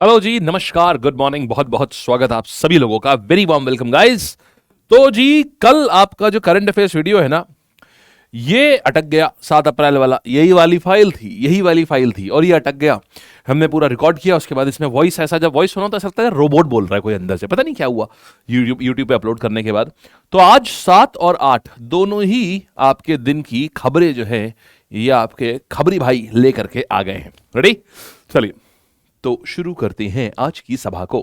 Hello जी, नमस्कार, good morning, बहुत बहुत स्वागत आप सभी लोगों का। Very warm welcome guys. तो जी, कल आपका जो करंट अफेयर्स वीडियो है ना, ये अटक गया। 7 अप्रैल वाला यही वाली फाइल थी और ये अटक गया। हमने पूरा रिकॉर्ड किया, उसके बाद इसमें वॉइस, ऐसा जब वॉइस सुना तो ऐसा लगता है रोबोट बोल रहा है कोई अंदर से, पता नहीं क्या हुआ। यूट्यूब पे अपलोड करने के बाद तो आज 7 और 8 दोनों ही आपके दिन की खबरें जो है ये आपके खबरी भाई लेकर के आ गए हैं। रेडी, चलिए तो शुरू करते हैं आज की सभा को।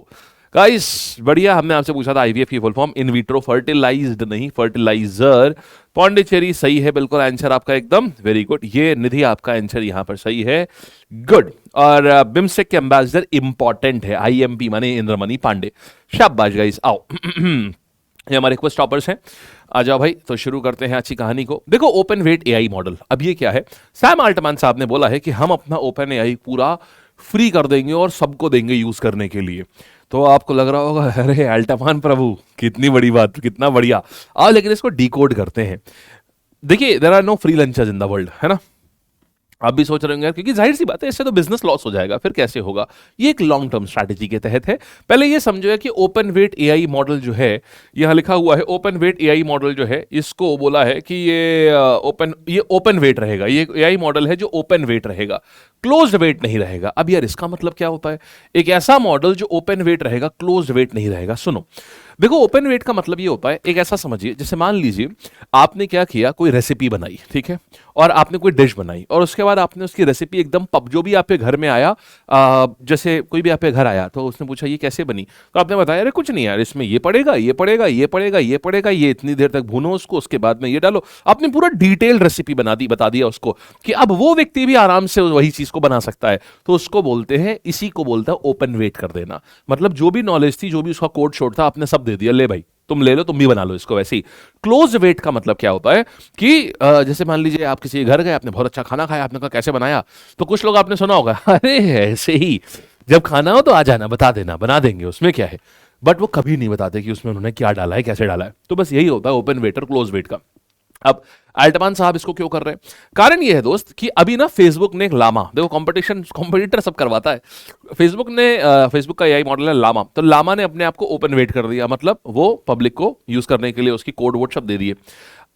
गाइस, बढ़िया। हमने आपसे पूछा था आईवीएफ की full form, in vitro fertilized नहीं फर्टिलाइजर। पौंडीचेरी सही है बिल्कुल आंसर आपका, एकदम वेरी गुड। ये निधि आपका आंसर यहां पर सही है, गुड। और बिम्स्टेक के एम्बेसडर इंपॉर्टेंट है, आईएमपी माने इंद्रमणि पांडे। शाबाश गाइस, आओ। ये हमारे क्वेश्चन टॉपर्स हैं, आ जाओ भाई। तो शुरू करते हैं अच्छी कहानी को। देखो, ओपन वेट एआई मॉडल, अब ये क्या है? सैम अल्टमैन साहब ने बोला है कि हम अपना ओपन एआई पूरा फ्री कर देंगे और सबको देंगे यूज करने के लिए। तो आपको लग रहा होगा, अरे अल्टमान प्रभु, कितनी बड़ी बात, कितना बढ़िया। आओ लेकिन इसको डिकोड करते हैं। देखिए, there are no free lunches in the world, है ना। आप भी सोच रहे होंगे यार, क्योंकि जाहिर सी बात है इससे तो बिजनेस लॉस हो जाएगा, फिर कैसे होगा। ये एक लॉन्ग टर्म स्ट्रैटेजी के तहत है। पहले ये समझो कि ओपन वेट एआई मॉडल जो है, यहां लिखा हुआ है ओपन वेट एआई मॉडल जो है, इसको बोला है कि ये ओपन वेट रहेगा। ये एआई मॉडल है जो ओपन वेट रहेगा, क्लोज्ड वेट नहीं रहेगा। अब यार इसका मतलब क्या होता है? एक ऐसा मॉडल जो ओपन वेट रहेगा, क्लोज्ड वेट नहीं रहेगा। सुनो, देखो, ओपन वेट का मतलब ये होता है, एक ऐसा समझिए, जैसे मान लीजिए आपने क्या किया, कोई रेसिपी बनाई, ठीक है, और आपने कोई डिश बनाई, और उसके बाद आपने उसकी रेसिपी एकदम जो भी आपके घर में आया, जैसे कोई भी आपके घर आया तो उसने पूछा ये कैसे बनी, तो आपने बताया अरे कुछ नहीं यार, इसमें ये पड़ेगा, ये पड़ेगा, ये पड़ेगा, ये पड़ेगा, ये इतनी देर तक भूनो उसको, उसके बाद में ये डालो। आपने पूरा डिटेल रेसिपी बता दिया उसको, कि अब वो व्यक्ति भी आराम से वही चीज को बना सकता है। तो उसको बोलते हैं, इसी को बोलता है ओपन वेट कर देना। मतलब जो भी नॉलेज थी, जो भी उसका कोड शोड था, आपने सब दे दिया, ले भाई तुम ले लो, तुम भी बना लो इसको। वैसे ही क्लोज वेट का मतलब क्या होता है कि जैसे मान लीजिए आप किसी के घर गए, आपने बहुत अच्छा खाना खाया, आपने कहा कैसे बनाया, तो कुछ लोग आपने सुना होगा, अरे ऐसे ही, जब खाना हो तो आ जाना, बता देना, बना देंगे, उसमें क्या है। बट वो कभी नहीं बताते कि उसमें उन्होंने क्या डाला है, कैसे डाला है। तो बस यही होता है ओपन वेट और क्लोज वेट का। अब अल्टमान साहब इसको क्यों कर रहे हैं? कारण ये है दोस्त कि अभी ना फेसबुक ने एक लामा, देखो कॉम्पिटिटर सब करवाता है। फेसबुक का एआई मॉडल है लामा, तो लामा ने अपने आप को ओपन वेट कर दिया, मतलब वो पब्लिक को यूज करने के लिए उसकी कोड वोड सब दे दिए।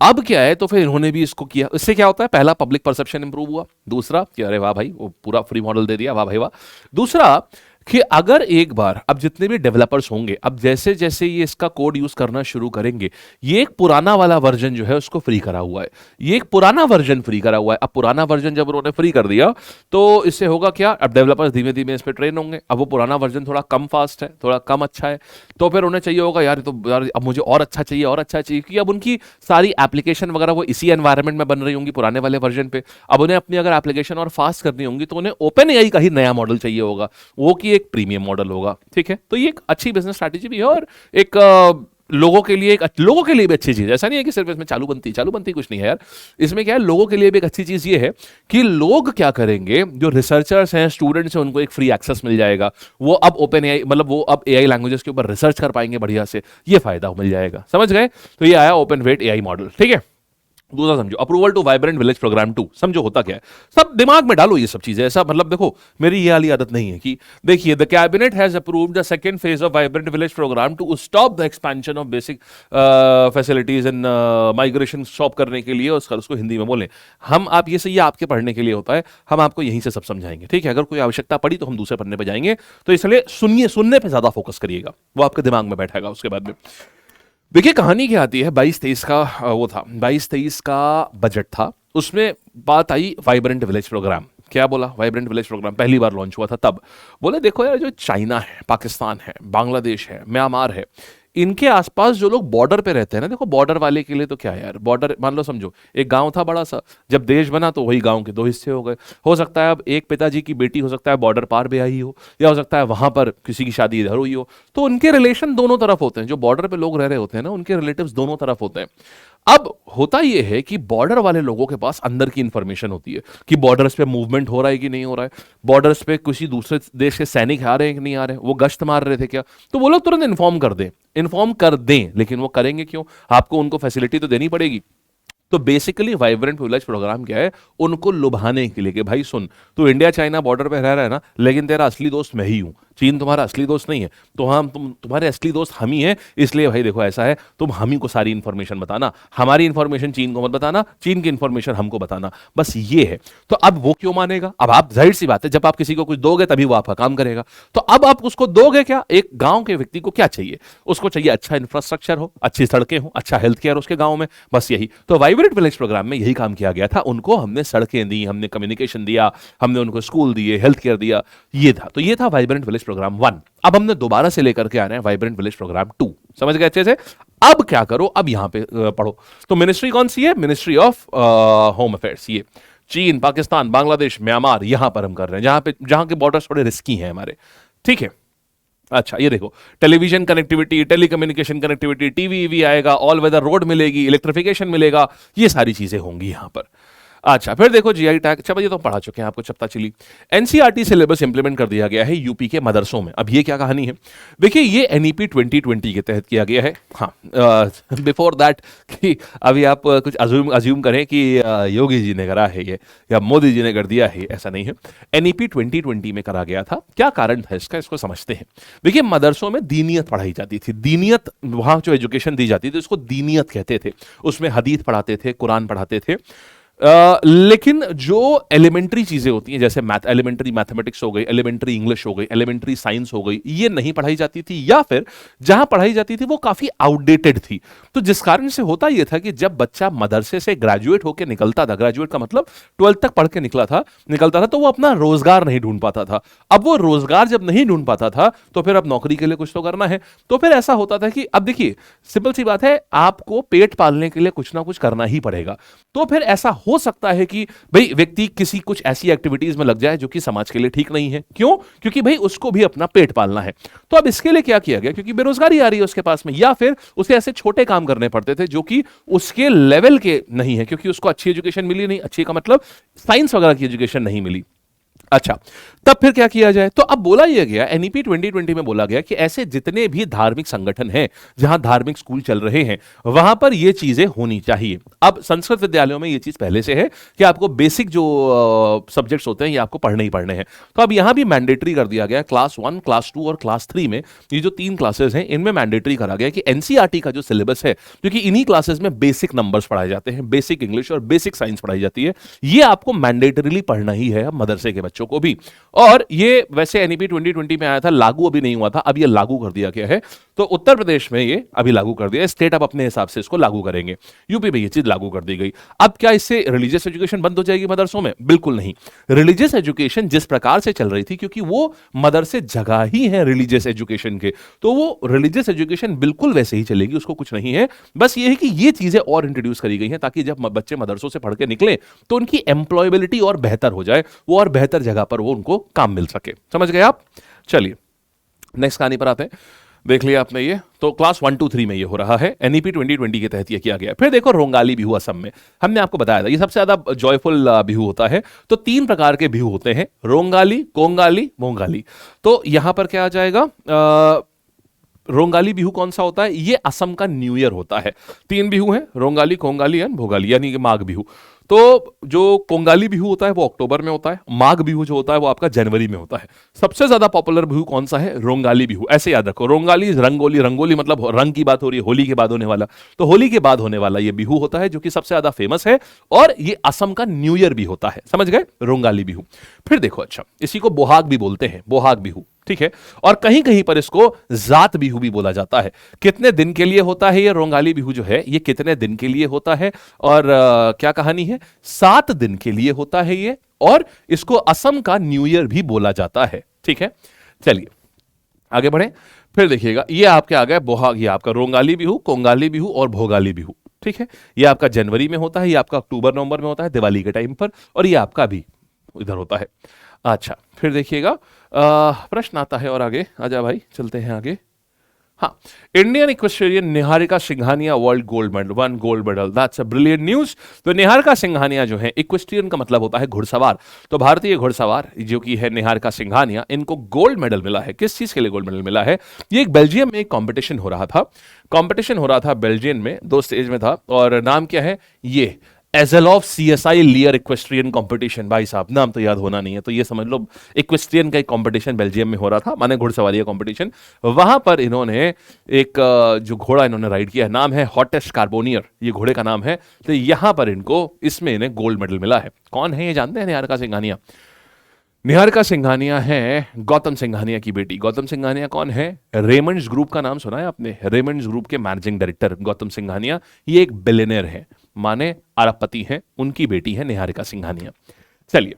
अब क्या है, तो फिर इन्होंने भी इसको किया। इससे क्या होता है? पहला, पब्लिक परसेप्शन इंप्रूव हुआ। दूसरा कि अरे वाह भाई, वो पूरा फ्री मॉडल दे दिया, वाह भाई वाह। दूसरा कि अगर एक बार, अब जितने भी डेवलपर्स होंगे, अब जैसे जैसे ये इसका कोड यूज करना शुरू करेंगे, ये एक पुराना वाला वर्जन जो है उसको फ्री करा हुआ है, ये एक पुराना वर्जन फ्री करा हुआ है। अब पुराना वर्जन जब उन्होंने फ्री कर दिया, तो इससे होगा क्या, अब डेवलपर्स धीमे धीमे इस पर ट्रेन होंगे। अब वो पुराना वर्जन थोड़ा कम फास्ट है, थोड़ा कम अच्छा है, तो फिर उन्हें चाहिए होगा यार, तो यार अब मुझे और अच्छा चाहिए, और अच्छा चाहिए, क्योंकि अब उनकी सारी एप्लीकेशन वगैरह वो इसी एनवायरनमेंट में बन रही होंगी पुराने वाले वर्जन पे। अब उन्हें अपनी अगर एप्लीकेशन और फास्ट करनी होंगी, तो उन्हें ओपन एआई का ही नया मॉडल चाहिए होगा, वो कि एक प्रीमियम मॉडल होगा, ठीक है। तो ये एक अच्छी बिजनेस स्ट्रैटेजी भी है, और एक लोगों के लिए भी अच्छी चीज है। ऐसा नहीं है कि सिर्फ इसमें चालू बनती कुछ नहीं है यार। इसमें क्या है, लोगों के लिए भी एक अच्छी चीज ये है कि लोग क्या करेंगे, जो रिसर्चर्स हैं, स्टूडेंट्स हैं, उनको एक फ्री एक्सेस मिल जाएगा। वो अब ओपन एआई, मतलब वो अब एआई लैंग्वेजेस के ऊपर रिसर्च कर पाएंगे बढ़िया से, ये फायदा मिल जाएगा। समझ गए? तो ये आया ओपन वेट एआई मॉडल, ठीक है। दूसरा समझो, approval to vibrant village program 2, समझो होता क्या है। सब दिमाग में डालो ये सब चीजें, ऐसा मतलब देखो, मेरी ये वाली आदत नहीं है कि देखिए, the cabinet has approved the second phase of vibrant village program to stop the expansion of basic facilities in migration, stop करने के लिए। उसको हिंदी में बोलें हम, आप ये सही आपके पढ़ने के लिए होता है, हम आपको यहीं से सब समझाएंगे, ठीक है। अगर कोई आवश्यकता पड़ी तो हम दूसरे पन्ने पर जाएंगे, तो इसलिए सुनने पर ज्यादा फोकस करिएगा, वो आपके दिमाग में बैठेगा। उसके बाद में देखिए कहानी क्या आती है, 22-23 का वो था, 22-23 का बजट था, उसमें बात आई वाइब्रेंट विलेज प्रोग्राम। क्या बोला? वाइब्रेंट विलेज प्रोग्राम पहली बार लॉन्च हुआ था तब। बोले देखो यार, जो चाइना है, पाकिस्तान है, बांग्लादेश है, म्यांमार है, इनके आसपास जो लोग बॉर्डर पे रहते हैं ना, देखो बॉर्डर वाले के लिए तो क्या है यार, बॉर्डर मान लो, समझो एक गांव था बड़ा सा, जब देश बना तो वही गांव के दो हिस्से हो गए। हो सकता है अब एक पिताजी की बेटी, हो सकता है बॉर्डर पार भी आई हो, या हो सकता है वहां पर किसी की शादी इधर हुई हो, तो उनके रिलेशन दोनों तरफ होते हैं। जो बॉर्डर पे लोग रह रहे होते हैं ना, उनके रिलेटिव्स दोनों तरफ होते हैं। अब होता यह है कि बॉर्डर वाले लोगों के पास अंदर की इंफॉर्मेशन होती है कि बॉर्डर्स पे मूवमेंट हो रहा है कि नहीं हो रहा है, बॉर्डर्स पे किसी दूसरे देश के सैनिक आ रहे हैं कि नहीं आ रहे हैं, वो गश्त मार रहे थे क्या, तो वो लोग तुरंत इन्फॉर्म कर दें। लेकिन वो करेंगे क्यों? आपको उनको फैसिलिटी तो देनी पड़ेगी। तो बेसिकली वाइब्रेंट विलेज प्रोग्राम क्या है, उनको लुभाने के लिए कि भाई सुन, तू इंडिया चाइना बॉर्डर पे रह रहा है ना, लेकिन तेरा असली दोस्त मैं ही हूं, चीन तुम्हारा असली दोस्त नहीं है, तो हम तुम्हारे असली दोस्त हम ही हैं। इसलिए भाई देखो ऐसा है, तुम हम ही को सारी इंफॉर्मेशन बताना, हमारी इंफॉर्मेशन चीन को मत बताना, चीन की इंफॉर्मेशन हमको बताना, बस ये है। तो अब वो क्यों मानेगा? अब आप, जाहिर सी बात है, जब आप किसी को कुछ दोगे तभी वो आपका काम करेगा। तो अब आप उसको दोगे क्या? एक गांव के व्यक्ति को क्या चाहिए? उसको चाहिए अच्छा इंफ्रास्ट्रक्चर हो, अच्छी सड़कें हो, अच्छा हेल्थ केयर उसके गांव में, बस यही। तो वाइब्रेंट विलेज प्रोग्राम में यही काम किया गया था। उनको हमने सड़कें दी, हमने कम्युनिकेशन दिया, हमने उनको स्कूल दिए, हेल्थ केयर दिया, ये था। तो ये था वाइब्रेंट विलेज प्रोग्राम 1। अब हमने दोबारा से लेकर के आ रहे हैं वाइब्रेंट विलेज प्रोग्राम 2। समझ गए अच्छे से? अब क्या करो, अब यहां पे पढ़ो। तो मिनिस्ट्री कौन सी है? Ministry of home affairs. ये चीन, पाकिस्तान, बांग्लादेश, म्यांमार, यहां पर हम कर रहे हैं, जहां के बॉर्डर्स थोड़े रिस्की हैं हमारे। ठीक है, अच्छा ये देखो, television connectivity, telecommunication connectivity, TV वी आएगा, ऑल वेदर रोड मिलेगी, इलेक्ट्रिफिकेशन मिलेगा, ये सारी चीजें होंगी यहां पर। अच्छा फिर देखो जीआई टैग, अच्छा ये तो पढ़ा चुके हैं, आपको पता चली। एनसीईआरटी सिलेबस इंप्लीमेंट कर दिया गया है यूपी के मदरसों में। अब ये क्या कहानी है? देखिए ये एनईपी 2020 के तहत किया गया है। हाँ, बिफोर दैट कि अभी आप कुछ अज्यूम करें कि योगी जी ने करा है ये या मोदी जी ने कर दिया है, ऐसा नहीं है। एनईपी 2020 में करा गया था। क्या कारण था इसका, इसको समझते हैं। देखिए मदरसों में दीनियत पढ़ाई जाती थी, दीनियत, वहां जो एजुकेशन दी जाती थी उसको दीनियत कहते थे। उसमें हदीस पढ़ाते थे, कुरान पढ़ाते थे। लेकिन जो एलिमेंट्री चीजें होती हैं, जैसे एलिमेंट्री मैथमेटिक्स हो गई, एलिमेंट्री इंग्लिश हो गई, एलिमेंट्री साइंस हो गई, ये नहीं पढ़ाई जाती थी, या फिर जहां पढ़ाई जाती थी वो काफी आउटडेटेड थी। तो जिस कारण से होता यह था कि जब बच्चा मदरसे से ग्रेजुएट होकर निकलता था, ग्रेजुएट का मतलब 12th तक पढ़ के निकलता था, तो वो अपना रोजगार नहीं ढूंढ पाता था। अब वो रोजगार जब नहीं ढूंढ पाता था तो फिर अब नौकरी के लिए कुछ तो करना है। तो फिर ऐसा होता था कि अब देखिए सिंपल सी बात है, आपको पेट पालने के लिए कुछ ना कुछ करना ही पड़ेगा। तो फिर ऐसा हो सकता है कि भाई व्यक्ति किसी कुछ ऐसी एक्टिविटीज में लग जाए जो कि समाज के लिए ठीक नहीं है। क्यों? क्योंकि भाई उसको भी अपना पेट पालना है। तो अब इसके लिए क्या किया गया, क्योंकि बेरोजगारी आ रही है उसके पास में, या फिर उसे ऐसे छोटे काम करने पड़ते थे जो कि उसके लेवल के नहीं है, क्योंकि उसको अच्छी एजुकेशन मिली नहीं, अच्छी का मतलब साइंस वगैरह की एजुकेशन नहीं मिली। अच्छा, तब फिर क्या किया जाए? तो अब बोला यह गया, एनईपी 2020 में बोला गया कि ऐसे जितने भी धार्मिक संगठन हैं, जहां धार्मिक स्कूल चल रहे हैं, वहां पर यह चीजें होनी चाहिए। अब संस्कृत विद्यालयों में यह चीज पहले से है कि आपको बेसिक जो सब्जेक्ट्स होते हैं ये आपको पढ़ने ही पढ़ने हैं। तो अब यहां भी मैंडेटरी कर दिया गया, क्लास 1, क्लास 2 और क्लास 3 में, ये जो 3 क्लासेस हैं इनमें मैंडेटरी करा गया कि एनसीईआरटी का जो सिलेबस है, क्योंकि इन्हीं क्लासेस में बेसिक नंबर्स पढ़ाए जाते हैं, बेसिक इंग्लिश और बेसिक साइंस पढ़ाई जाती है, ये आपको मैंडेटरीली पढ़ना ही है मदरसे के बच्चों को भी। और ये वैसे एनईपी 2020 में आया था, लागू अभी नहीं हुआ था, अब ये लागू कर दिया गया है। तो उत्तर प्रदेश में ये अभी लागू कर दिया, स्टेट अब अपने हिसाब से इसको लागू करेंगे। यूपी में ये चीज लागू कर दी गई। अब क्या इससे रिलीजियस एजुकेशन बंद हो जाएगी मदरसों में? बिल्कुल नहीं। रिलीजियस एजुकेशन जिस प्रकार से चल रही थी, क्योंकि वो मदरसे जगह ही है रिलीजियस एजुकेशन के, तो वो रिलीजियस एजुकेशन बिल्कुल वैसे ही चलेगी, उसको कुछ नहीं है। बस ये है कि ये चीजें और इंट्रोड्यूस करी गई हैं ताकि जब बच्चे मदरसों से पढ़ के निकले तो उनकी एम्प्लॉयबिलिटी और बेहतर हो जाए, वो और बेहतर जगह पर वो उनको काम मिल सके। समझ गए आप? चलिए नेक्स्ट कहानी पर आते हैं। देख लिया आपने ये, तो क्लास 1, 2, 3 में ये हो रहा है, एनईपी 2020 के तहत ये किया गया। फिर देखो रोंगाली बिहू असम में, हमने आपको बताया था ये सबसे ज्यादा जॉयफुल बिहू होता है। तो 3 प्रकार के बिहू होते हैं, रोंगाली, कोंगाली, मोंगाली। तो यहां पर क्या आ जाएगा, रोंगाली बिहू कौन सा होता है? ये असम का न्यू ईयर होता है। 3 बिहू हैं, रोंगाली, कोंगाली एंड भोगाली, यानी कि माघ बिहू। तो जो कोंगाली बिहू होता है वो अक्टूबर में होता है, माघ बिहू जो होता है वो आपका जनवरी में होता है। सबसे ज्यादा पॉपुलर बिहू कौन सा है? रोंगाली बिहू। ऐसे याद रखो, रोंगाली रंगोली, रंगोली मतलब रंग की बात हो रही है, होली के बाद होने वाला, तो होली के बाद होने वाला ये बिहू होता है जो कि सबसे ज्यादा फेमस है, और ये असम का न्यू ईयर भी होता है। समझ गए? रोंगाली बिहू। फिर देखो, अच्छा इसी को बोहाग भी बोलते हैं, बोहाग बिहू, ठीक है। और कहीं कहीं पर इसको जात बिहू भी बोला जाता है। कितने दिन के लिए होता है ये रोंगाली बिहू जो है, ये कितने दिन के लिए होता है? और क्या कहानी है? 7 दिन के लिए होता है ये, और इसको असम का न्यू ईयर भी बोला जाता है, ठीक है। चलिए आगे बढ़े। फिर देखिएगा, ये आपके आ गया बोहाग, ये आपका रोंगाली बिहू, कोंगाली बिहू और भोगाली बिहू, ठीक है। ये आपका जनवरी में होता है, ये आपका अक्टूबर नवंबर में होता है दिवाली के टाइम पर, और ये आपका भी इधर होता है। अच्छा फिर देखिएगा, प्रश्न आता है, और आगे आजा भाई, चलते हैं आगे। हाँ, Indian equestrian Niharika Singhania world gold medal, 1 gold medal, that's a brilliant news. तो निहारिका सिंघानिया जो है, इक्वेस्ट्रियन का मतलब होता है घुड़सवार, तो भारतीय घुड़सवार जो कि है निहारिका सिंघानिया, इनको गोल्ड मेडल मिला है। किस चीज के लिए गोल्ड मेडल मिला है? ये एक बेल्जियम में एक कॉम्पिटिशन हो रहा था, बेल्जियम में 2 स्टेज में था, और नाम क्या है? ये एजेलॉफ सीएसआई लियर इक्वेस्ट्रियन कंपटीशन, भाई साहब नाम तो याद होना नहीं है तो ये समझ लो इक्वेस्ट्रियन का एक कंपटीशन बेल्जियम में हो रहा था, माने घुड़सवारी का कंपटीशन। वहां पर इन्होंने एक जो घोड़ा इन्होंने राइड किया, नाम है हॉटेस्ट कार्बोनियर, ये घोड़े का नाम है। तो यहां पर इनको इसमें इन्हें गोल्ड मेडल मिला है। कौन है ये जानते हैं? निहारिका सिंघानिया। निहारिका सिंघानिया है गौतम सिंघानिया की बेटी। गौतम सिंघानिया कौन है? रेमंड्स ग्रुप का नाम सुना है आपने? रेमंड्स ग्रुप के मैनेजिंग डायरेक्टर गौतम सिंघानिया, ये एक बिलियनर है, माने अरबपति हैं, उनकी बेटी है निहारिका सिंघानिया। चलिए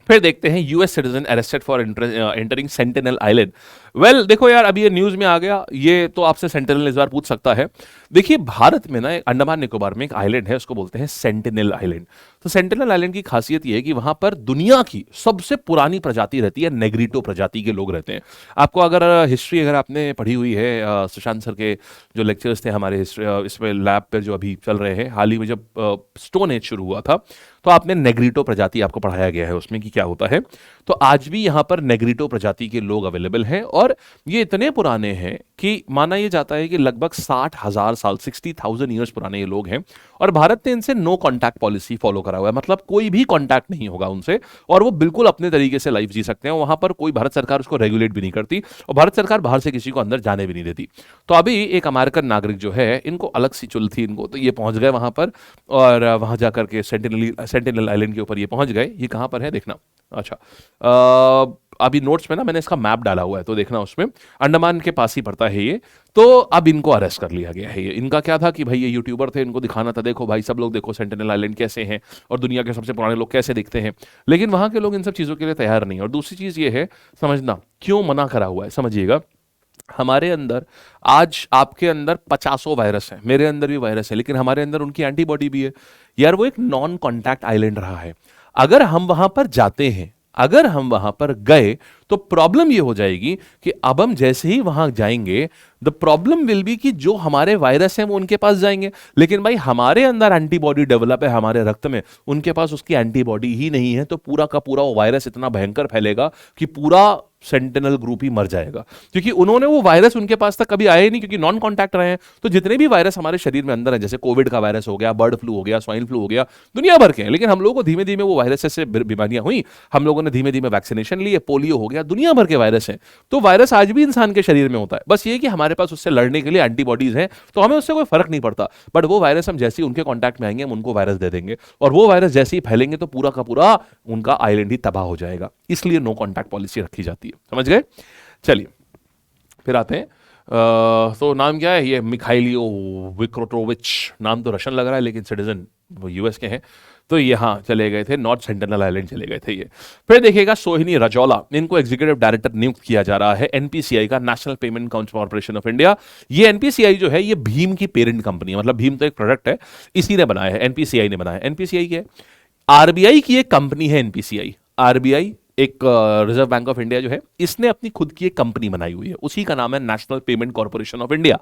फिर देखते हैं US citizen arrested for entering sentinel island. Well देखो यार, अभी ये न्यूज में आ गया, ये तो आपसे सेंटिनल इस बार पूछ सकता है। देखिए भारत में ना अंडमान निकोबार में एक आइलैंड है, उसको बोलते हैं सेंटिनल आइलैंड। तो सेंटिनल आइलैंड की खासियत ये है कि वहां पर दुनिया की सबसे पुरानी प्रजाति रहती है, नेग्रिटो प्रजाति के लोग रहते हैं। आपको अगर हिस्ट्री अगर आपने पढ़ी हुई है, सुशांत सर के जो लेक्चर्स थे हमारे इसमें लैब पर जो अभी चल रहे हैं, हाल ही में जब स्टोन एज शुरू हुआ था तो आपने नेग्रिटो प्रजाति आपको पढ़ाया गया है उसमें कि क्या होता है। तो आज भी यहां पर नेग्रिटो प्रजाति के लोग अवेलेबल हैं और ये इतने पुराने हैं कि माना यह जाता है कि लगभग 60,000 साल 60,000 ईयर्स पुराने ये लोग हैं। और भारत ने इनसे नो कॉन्टैक्ट पॉलिसी फॉलो करा हुआ है, मतलब कोई भी कॉन्टैक्ट नहीं होगा उनसे और वो बिल्कुल अपने तरीके से लाइफ जी सकते हैं। वहां पर कोई भारत सरकार उसको रेगुलेट भी नहीं करती और भारत सरकार बाहर से किसी को अंदर जाने भी नहीं देती। तो अभी एक अमेरिकन नागरिक जो है, इनको अलग सी चुल थी इनको, तो ये पहुंच गए वहां पर और वहां जाकर के सेंटिनल आइलैंड के ऊपर ये पहुंच गए। ये कहां पर है देखना। अच्छा अभी नोट्स में ना मैंने इसका मैप डाला हुआ है तो देखना, उसमें अंडमान के पास ही पड़ता है ये। तो अब इनको अरेस्ट कर लिया गया है। ये इनका क्या था कि भाई ये यूट्यूबर थे, इनको दिखाना था, देखो भाई सब लोग देखो सेंटिनल आइलैंड कैसे हैं और दुनिया के सबसे पुराने लोग कैसे दिखते हैं। लेकिन वहां के लोग इन सब चीजों के लिए तैयार नहीं। और दूसरी चीज ये है, समझना क्यों मना करा हुआ है, समझिएगा। हमारे अंदर आज आपके अंदर 50 वायरस है, मेरे अंदर भी वायरस है, लेकिन हमारे अंदर उनकी एंटीबॉडी भी है। यार वो एक नॉन कॉन्टैक्ट आइलैंड रहा है। अगर हम वहां पर जाते हैं, अगर हम वहां पर गए तो प्रॉब्लम ये हो जाएगी कि अब हम जैसे ही वहां जाएंगे, द प्रॉब्लम विल बी कि जो हमारे वायरस हैं वो उनके पास जाएंगे, लेकिन भाई हमारे अंदर एंटीबॉडी डेवलप है हमारे रक्त में, उनके पास उसकी एंटीबॉडी ही नहीं है। तो पूरा का पूरा वो वायरस इतना भयंकर फैलेगा कि पूरा सेंटिनल ग्रुप ही मर जाएगा, क्योंकि उन्होंने वो वायरस उनके पास तक कभी आए ही नहीं, क्योंकि नॉन कॉन्टैक्ट रहे हैं। तो जितने भी वायरस हमारे शरीर में अंदर है, जैसे कोविड का वायरस हो गया, बर्ड फ्लू हो गया, स्वाइन फ्लू हो गया, दुनिया भर के हैं, लेकिन हम लोगों को धीमे धीमे वो वायरस से बीमारियां हुई, हम लोगों ने धीमे धीमे वैक्सीनेशन लिए, पोलियो हो गया, दुनिया भर के वायरस हैं। तो वायरस आज भी इंसान के शरीर में होता है, बस ये कि हमारे पास उससे लड़ने के लिए एंटीबॉडीज हैं, तो हमें उससे कोई फर्क नहीं पड़ता। बट वो वायरस हम जैसे ही उनके कॉन्टैक्ट में आएंगे, हम उनको वायरस दे देंगे और वो वायरस जैसे ही फैलेंगे तो पूरा का पूरा उनका आइलैंड ही तबाह हो जाएगा। इसलिए नो कॉन्टैक्ट पॉलिसी रखी जाती है, समझ गए। चलिए फिर आते हैं। तो नाम क्या है ये? मिखाइलियो विक्रोटोविच, नाम तो रशियन लग रहा है लेकिन सिटीजन वो यूएस के हैं। तो यहाँ चले गए थे, नॉर्थ सेंटिनल आइलैंड चले गए थे ये। फिर देखिएगा सोहिनी रजौला, इनको एग्जीक्यूटिव डायरेक्टर नियुक्त किया जा रहा है एनपीसीआई का, national payment corporation of India. ये एनपीसीआई जो है ये भीम की पेरेंट कंपनी है, मतलब भीम तो एक प्रोडक्ट है, इसी ने बनाया है, एनपीसीआई ने बनाया है। एनपीसीआई क्या है? आरबीआई की एक कंपनी है एनपीसीआई। आरबीआई एक रिजर्व बैंक ऑफ इंडिया जो है, इसने अपनी खुद की एक कंपनी बनाई हुई है, उसी का नाम है national payment corporation of India.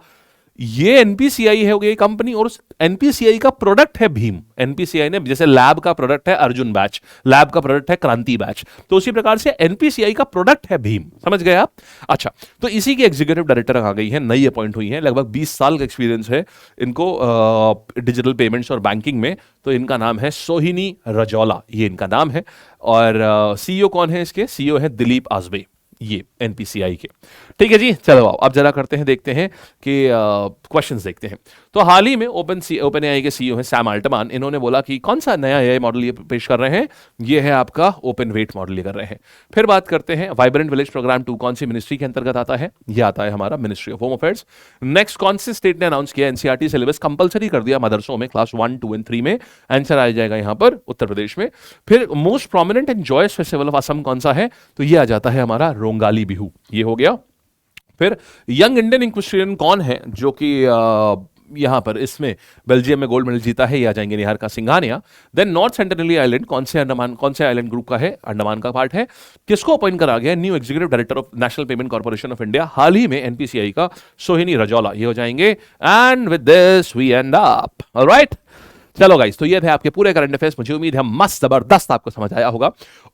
ये एनपीसीआई है ये कंपनी और उस एनपीसीआई का प्रोडक्ट है भीम। एनपीसीआई ने, जैसे लैब का प्रोडक्ट है अर्जुन बैच, लैब का प्रोडक्ट है क्रांति बैच, तो उसी प्रकार से एनपीसीआई का प्रोडक्ट है भीम। समझ गए आप? अच्छा, तो इसी की एग्जीक्यूटिव डायरेक्टर आ गई है, नई अपॉइंट हुई है, लगभग 20 साल का एक्सपीरियंस है इनको डिजिटल पेमेंट्स और बैंकिंग में। तो इनका नाम है सोहिनी रजौला, ये इनका नाम है। और सीईओ कौन है इसके? सीईओ है दिलीप आजबे, ये एनपीसीआई के। ठीक है जी, चलो आओ अब जरा करते हैं, देखते हैं कि क्वेश्चंस देखते हैं। तो हाल ही में ओपन एआई के सीईओ हैं सैम अल्टमान, इन्होंने बोला कि कौन सा नया एआई मॉडल ये पेश कर रहे हैं, ये है आपका ओपन वेट मॉडल ये कर रहे हैं। फिर बात करते हैं वाइब्रेंट विलेज प्रोग्राम 2 कौन सी मिनिस्ट्री के अंतर्गत आता है? ये आता है हमारा ministry of home affairs. Next कौन से स्टेट ने अनाउंस किया एनसीईआरटी सिलेबस कंपलसरी कर दिया मदरसों में क्लास 1, 2 एंड 3 में? आंसर आ जाएगा यहां पर उत्तर प्रदेश में। फिर most prominent and joyous festival of Assam कौन सा है? तो ये आ जाता है हमारा रोंगाली बिहू, ये हो गया। फिर यंग इंडियन इक्वेस्ट्रियन कौन है जो कि यहां पर इसमें बेल्जियम में गोल्ड मेडल जीता है? ये आ जाएंगे Niharika Singhania. Then North Sentinel Island कौन से आइलैंड ग्रुप का है? अंडमान का पार्ट है। किसको अपॉइंट करा गया? New executive director of national payment corporation of India, हाल ही में एनपीसीआई का, सोहिनी रजौला, ये हो जाएंगे। And with this we end up, alright. चलो गाइस, तो ये थे आपके पूरे करंट अफेयर्स। मुझे उम्मीद है मस्त जबरदस्त आपको समझ आया होगा।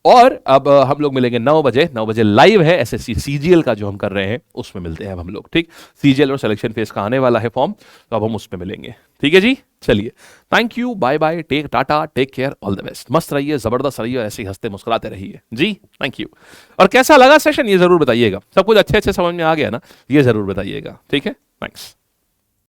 और अब हम लोग मिलेंगे 9 बजे लाइव है एसएससी सीजीएल का जो हम कर रहे हैं, उसमें मिलते हैं अब हम लोग। ठीक, सीजीएल और सिलेक्शन फेज का आने वाला है फॉर्म, तो अब हम उसमें मिलेंगे। ठीक है जी, चलिए, thank you, bye bye, take tata, take care, all the best, मस्त रहिए, जबरदस्त रहिए, ऐसे ही हंसते मुस्कुराते रहिए जी, थैंक यू। और कैसा लगा सेशन ये जरूर बताइएगा, सब कुछ अच्छे अच्छे समझ में आ गया ना, ये जरूर बताइएगा, ठीक है, थैंक्स।